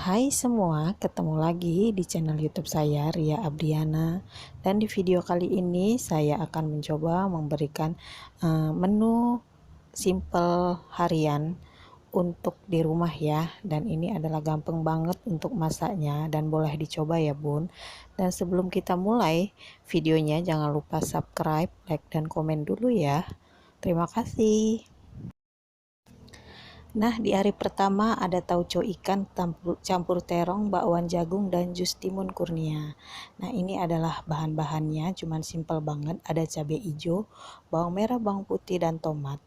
Hai semua, ketemu lagi di channel YouTube saya, Ria Abdiana. Dan di video kali ini saya akan mencoba memberikan menu simple harian untuk di rumah ya. Dan ini adalah gampang banget untuk masaknya dan boleh dicoba ya Bun. Dan sebelum kita mulai videonya, jangan lupa subscribe, like, dan komen dulu ya. Terima kasih. Nah, di hari pertama ada tauco ikan campur terong, bakwan jagung, dan jus timun kurnia. Nah, ini adalah bahan-bahannya, cuman simple banget. Ada cabai hijau, bawang merah, bawang putih, dan tomat.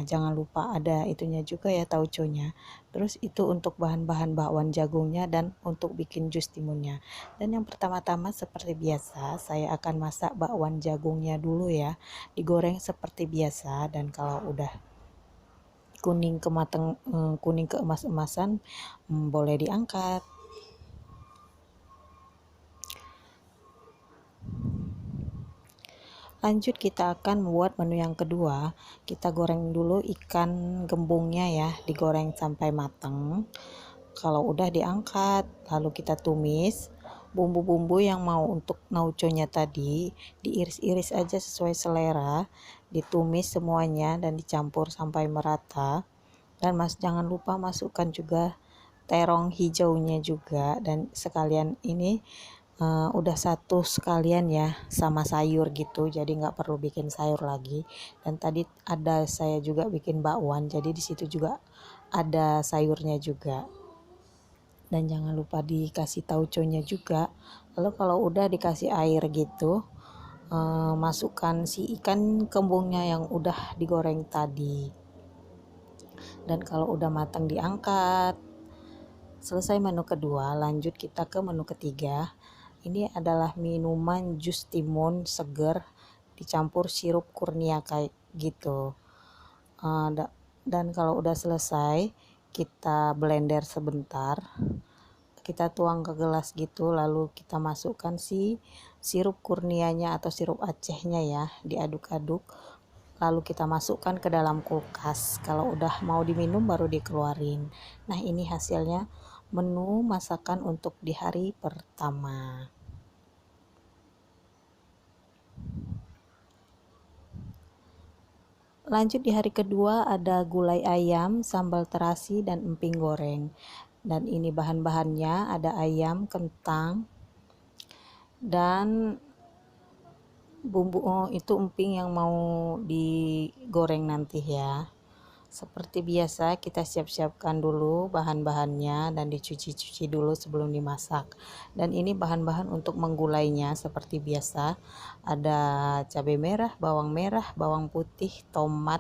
Jangan lupa ada itunya juga ya, tauconya. Terus itu untuk bahan-bahan bakwan jagungnya dan untuk bikin jus timunnya. Dan yang pertama-tama seperti biasa, saya akan masak bakwan jagungnya dulu ya. Digoreng seperti biasa, dan kalau udah kuning keemas-emasan, boleh diangkat. Lanjut, kita akan membuat menu yang kedua. Kita goreng dulu ikan gembungnya ya, digoreng sampai matang. Kalau udah diangkat, lalu kita tumis. Bumbu-bumbu yang mau untuk nauconya tadi diiris-iris aja sesuai selera, ditumis semuanya dan dicampur sampai merata. Dan jangan lupa masukkan juga terong hijaunya juga, dan sekalian ini udah satu sekalian ya sama sayur gitu, jadi nggak perlu bikin sayur lagi. Dan tadi ada saya juga bikin bakwan, jadi di situ juga ada sayurnya juga. Dan jangan lupa dikasih tauconya juga. Lalu kalau udah dikasih air gitu, masukkan si ikan kembungnya yang udah digoreng tadi. Dan kalau udah matang diangkat. Selesai menu kedua, lanjut kita ke menu ketiga. Ini adalah minuman jus timun seger dicampur sirup kurnia kayak gitu. Dan kalau udah selesai, kita blender sebentar. Kita tuang ke gelas gitu, lalu kita masukkan si sirup kurnianya atau sirup Acehnya ya, diaduk-aduk. Lalu kita masukkan ke dalam kulkas. Kalau udah mau diminum baru dikeluarin. Nah, ini hasilnya menu masakan untuk di hari pertama. Lanjut, di hari kedua ada gulai ayam, sambal terasi, dan emping goreng. Dan ini bahan-bahannya ada ayam, kentang, dan bumbu itu emping yang mau digoreng nanti ya. Seperti biasa, kita siap-siapkan dulu bahan-bahannya dan dicuci-cuci dulu sebelum dimasak. Dan ini bahan-bahan untuk menggulainya seperti biasa. Ada cabai merah, bawang putih, tomat,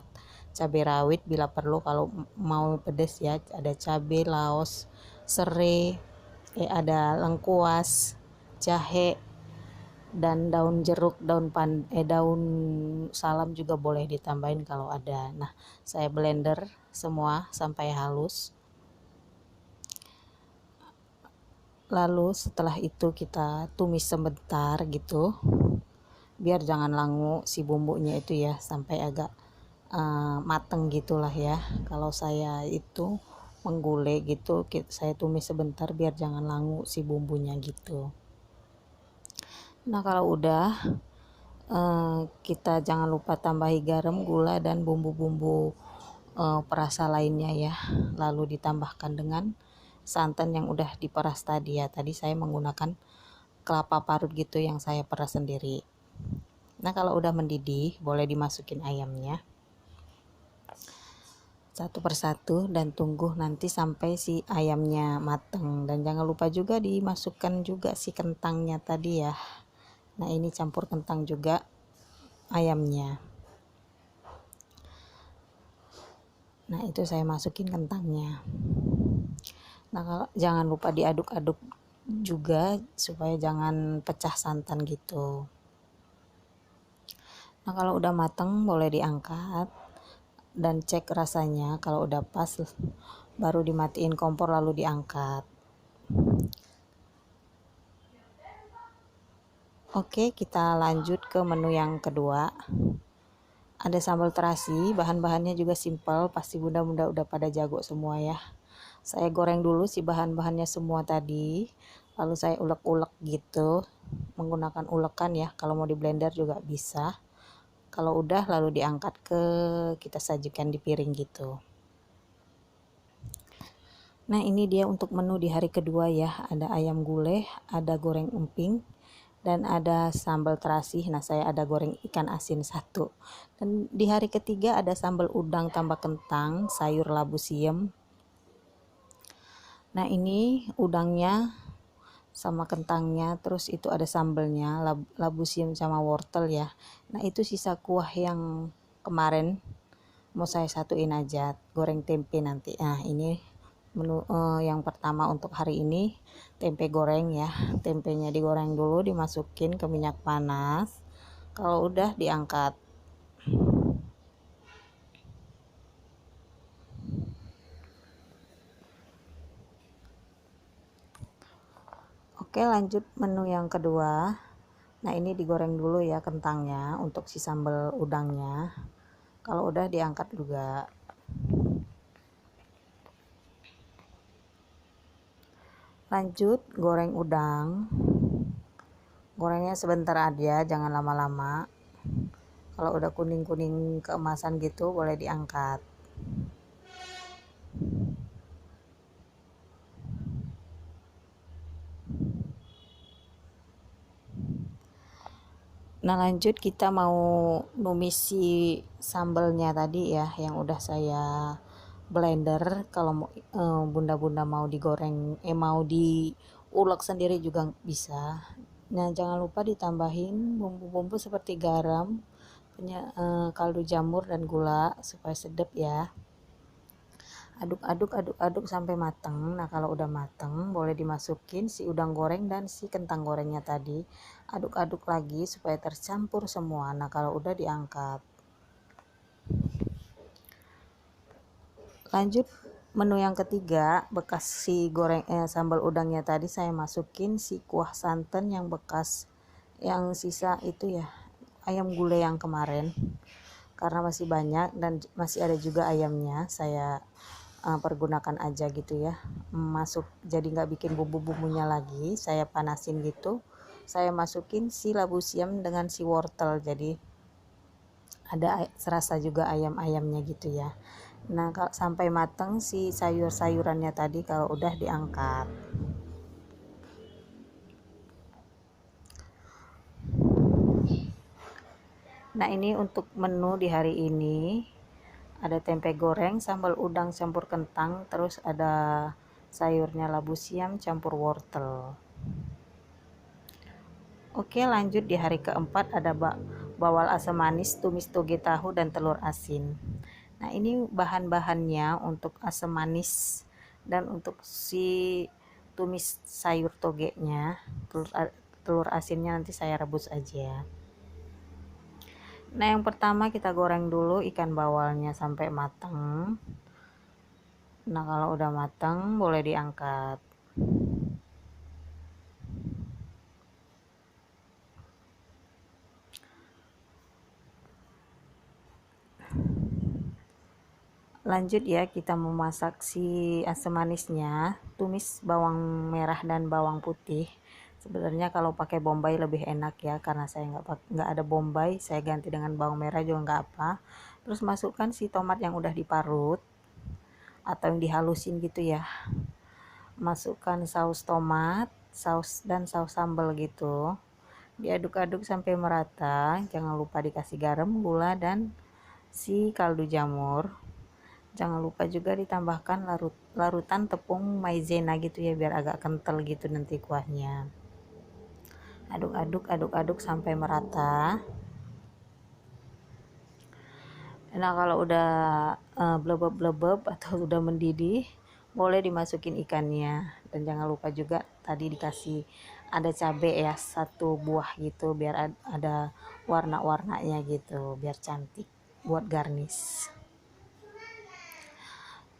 cabai rawit bila perlu kalau mau pedas ya. Ada cabai laos, serai, ada lengkuas, jahe, dan daun jeruk, daun salam juga boleh ditambahin kalau ada. Nah, saya blender semua sampai halus. Lalu setelah itu kita tumis sebentar gitu, biar jangan langu si bumbunya itu ya, sampai agak mateng gitulah ya. Kalau saya itu menggulai gitu, saya tumis sebentar biar jangan langu si bumbunya gitu. Nah, kalau udah, kita jangan lupa tambahi garam, gula, dan bumbu-bumbu perasa lainnya ya. Lalu ditambahkan dengan santan yang udah diperas tadi ya. Tadi saya menggunakan kelapa parut gitu yang saya peras sendiri. Nah, kalau udah mendidih boleh dimasukin ayamnya satu persatu dan tunggu nanti sampai si ayamnya mateng. Dan jangan lupa juga dimasukkan juga si kentangnya tadi ya. Nah, ini campur kentang juga ayamnya. Nah, itu saya masukin kentangnya. Nah, jangan lupa diaduk-aduk juga supaya jangan pecah santan gitu. Nah, kalau udah mateng boleh diangkat dan cek rasanya. Kalau udah pas baru dimatiin kompor lalu diangkat. Oke, kita lanjut ke menu yang kedua. Ada sambal terasi, bahan-bahannya juga simple, pasti bunda-bunda udah pada jago semua ya. Saya goreng dulu si bahan-bahannya semua tadi, lalu saya ulek-ulek gitu menggunakan ulekan ya, kalau mau di blender juga bisa. Kalau udah lalu diangkat kita sajikan di piring gitu. Nah, ini dia untuk menu di hari kedua ya. Ada ayam gulai, ada goreng emping, dan ada sambal terasi. Nah, saya ada goreng ikan asin satu. Dan di hari ketiga ada sambal udang tambah kentang, sayur labu siem. Nah, ini udangnya sama kentangnya, terus itu ada sambalnya, labu siem sama wortel ya. Nah, itu sisa kuah yang kemarin mau saya satuin aja, goreng tempe nanti. Nah, ini menu yang pertama untuk hari ini, tempe goreng ya. Tempenya digoreng dulu, dimasukin ke minyak panas, kalau udah diangkat. Oke, lanjut menu yang kedua. Nah, ini digoreng dulu ya kentangnya untuk si sambal udangnya, kalau udah diangkat juga. Lanjut goreng udang, gorengnya sebentar aja, jangan lama-lama. Kalau udah kuning-kuning keemasan gitu boleh diangkat. Nah, lanjut kita mau numis si sambalnya tadi ya, yang udah saya blender. Kalau bunda-bunda mau digoreng, mau diulek sendiri juga bisa. Nah, jangan lupa ditambahin bumbu-bumbu seperti garam, kaldu jamur dan gula supaya sedap ya. Aduk-aduk sampai matang. Nah, kalau udah matang boleh dimasukin si udang goreng dan si kentang gorengnya tadi. Aduk-aduk lagi supaya tercampur semua. Nah, kalau udah diangkat. Lanjut menu yang ketiga, bekas si sambal udangnya tadi saya masukin si kuah santan yang bekas, yang sisa itu ya, ayam gulai yang kemarin. Karena masih banyak dan masih ada juga ayamnya, saya pergunakan aja gitu ya, masuk jadi nggak bikin bumbu-bumbunya lagi. Saya panasin gitu, saya masukin si labu siam dengan si wortel, jadi ada serasa juga ayam-ayamnya gitu ya. Nah, kalau sampai matang si sayur-sayurannya tadi, kalau udah diangkat. Nah, ini untuk menu di hari ini. Ada tempe goreng, sambal udang campur kentang, terus ada sayurnya labu siam campur wortel. Oke, lanjut di hari keempat ada bawal asam manis, tumis toge tahu, dan telur asin. Nah, ini bahan-bahannya untuk asam manis dan untuk si tumis sayur togenya. Telur asinnya nanti saya rebus aja. Nah, yang pertama kita goreng dulu ikan bawalnya sampai matang. Nah, kalau udah matang boleh diangkat. Lanjut ya, kita memasak si asam manisnya. Tumis bawang merah dan bawang putih. Sebenarnya kalau pakai bombay lebih enak ya, karena saya nggak ada bombay, saya ganti dengan bawang merah juga nggak apa. Terus masukkan si tomat yang udah diparut atau yang dihalusin gitu ya. Masukkan saus tomat, saus sambal gitu. Diaduk-aduk sampai merata. Jangan lupa dikasih garam, gula, dan si kaldu jamur. Jangan lupa juga ditambahkan larutan tepung maizena gitu ya, biar agak kental gitu nanti kuahnya. Aduk-aduk sampai merata. Nah, kalau udah blebeb atau udah mendidih, boleh dimasukin ikannya. Dan jangan lupa juga tadi dikasih ada cabai ya, 1 buah gitu, biar ada warna-warnanya gitu, biar cantik buat garnish.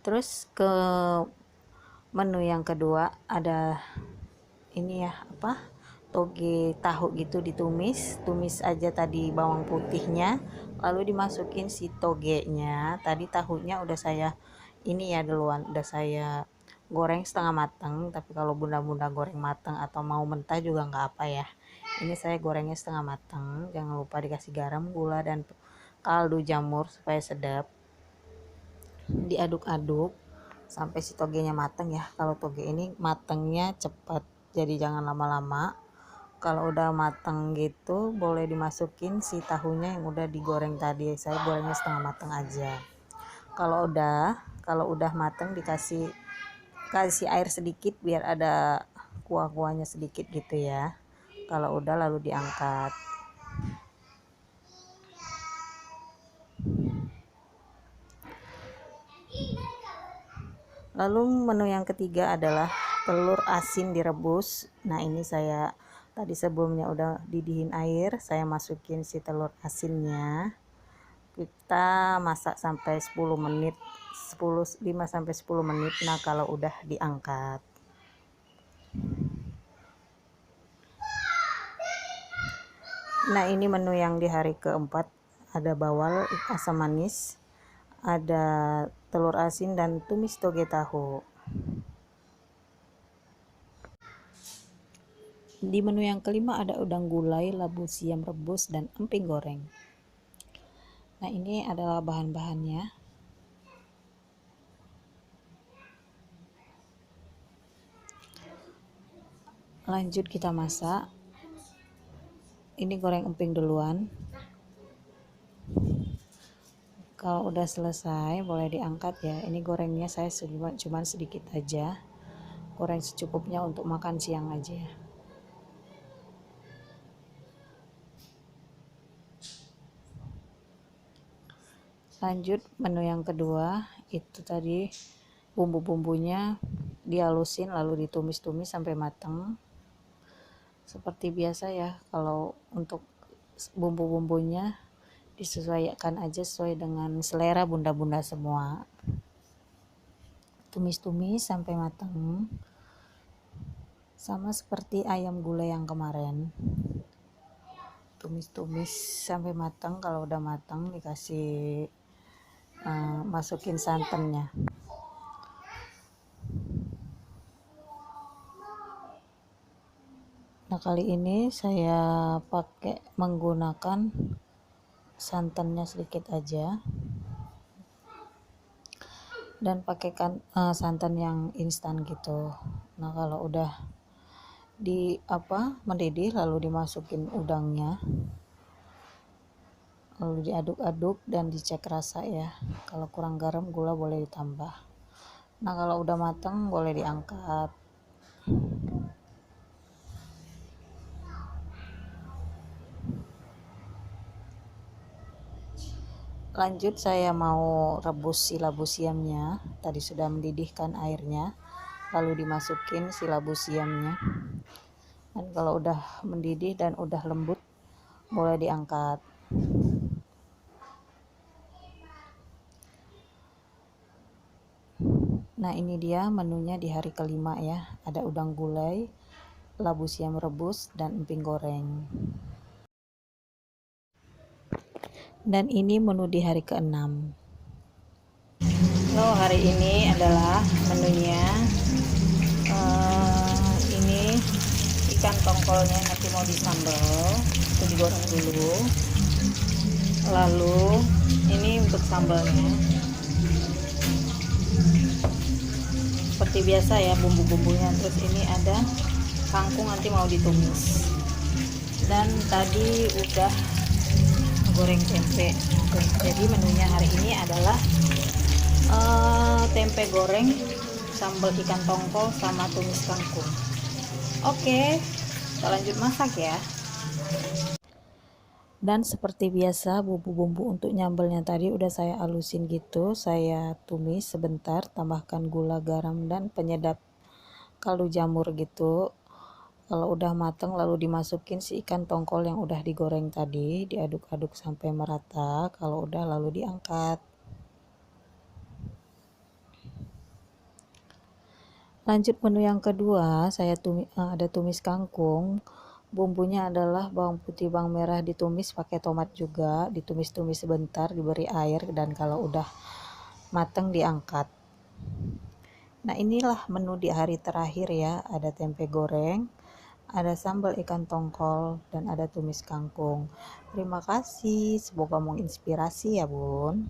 Terus ke menu yang kedua ada ini ya, toge tahu gitu, tumis aja tadi bawang putihnya, lalu dimasukin si togenya. Tadi tahunya udah saya ini ya duluan, udah saya goreng setengah matang, tapi kalau bunda-bunda goreng matang atau mau mentah juga nggak apa ya. Ini saya gorengnya setengah matang. Jangan lupa dikasih garam, gula, dan kaldu jamur supaya sedap. Diaduk-aduk sampai si togenya matang ya. Kalau toge ini matangnya cepat, jadi jangan lama-lama. Kalau udah matang gitu boleh dimasukin si tahunya yang udah digoreng tadi. Saya gorengnya setengah matang aja. Kalau udah matang kasih air sedikit biar ada kuah-kuahnya sedikit gitu ya. Kalau udah lalu diangkat. Lalu menu yang ketiga adalah telur asin direbus. Nah, ini saya tadi sebelumnya udah didihin air, saya masukin si telur asinnya. Kita masak sampai 10 menit, 5 sampai 10 menit. Nah, kalau udah diangkat. Nah, ini menu yang di hari keempat. Ada bawal, asam manis, ada telur asin, dan tumis toge tahu. Di menu yang kelima ada udang gulai, labu siam rebus, dan emping goreng. Nah, ini adalah bahan-bahannya. Lanjut kita masak. Ini goreng emping duluan. Kalau udah selesai boleh diangkat ya. Ini gorengnya saya cuma sedikit aja. Goreng secukupnya untuk makan siang aja. Lanjut menu yang kedua, itu tadi bumbu-bumbunya dihalusin lalu ditumis-tumis sampai matang. Seperti biasa ya, kalau untuk bumbu-bumbunya disesuaikan aja sesuai dengan selera bunda-bunda semua. Tumis-tumis sampai matang. Sama seperti ayam gulai yang kemarin. Tumis-tumis sampai matang. Kalau udah matang dikasih masukin santannya. Nah, kali ini saya pakai menggunakan santannya sedikit aja, dan pakaikan santan yang instan gitu. Nah, kalau udah mendidih lalu dimasukin udangnya, lalu diaduk-aduk dan dicek rasa ya. Kalau kurang garam, gula boleh ditambah. Nah, kalau udah matang boleh diangkat. Lanjut saya mau rebus si labu siamnya. Tadi sudah mendidihkan airnya, lalu dimasukin si labu siamnya. Dan kalau udah mendidih dan udah lembut boleh diangkat. Nah, ini dia menunya di hari kelima ya. Ada udang gulai, labu siam rebus, dan emping goreng. Dan ini menu di hari keenam. Hari ini adalah menunya ini ikan tongkolnya nanti mau disambal, itu digoreng dulu. Lalu ini untuk sambalnya seperti biasa ya, bumbu-bumbunya. Terus ini ada kangkung nanti mau ditumis, dan tadi udah goreng tempe. Jadi menunya hari ini adalah tempe goreng, sambal ikan tongkol, sama tumis kangkung. Oke, kita lanjut masak ya. Dan seperti biasa bumbu-bumbu untuk nyambalnya tadi udah saya halusin gitu, saya tumis sebentar, tambahkan gula, garam, dan penyedap kaldu jamur gitu. Kalau udah matang lalu dimasukin si ikan tongkol yang udah digoreng tadi, diaduk-aduk sampai merata. Kalau udah lalu diangkat. Lanjut menu yang kedua, saya ada tumis kangkung. Bumbunya adalah bawang putih, bawang merah ditumis, pakai tomat juga, ditumis-tumis sebentar, diberi air, dan kalau udah matang diangkat. Nah, inilah menu di hari terakhir ya, ada tempe goreng, ada sambal ikan tongkol, dan ada tumis kangkung. Terima kasih, semoga menginspirasi ya Bun.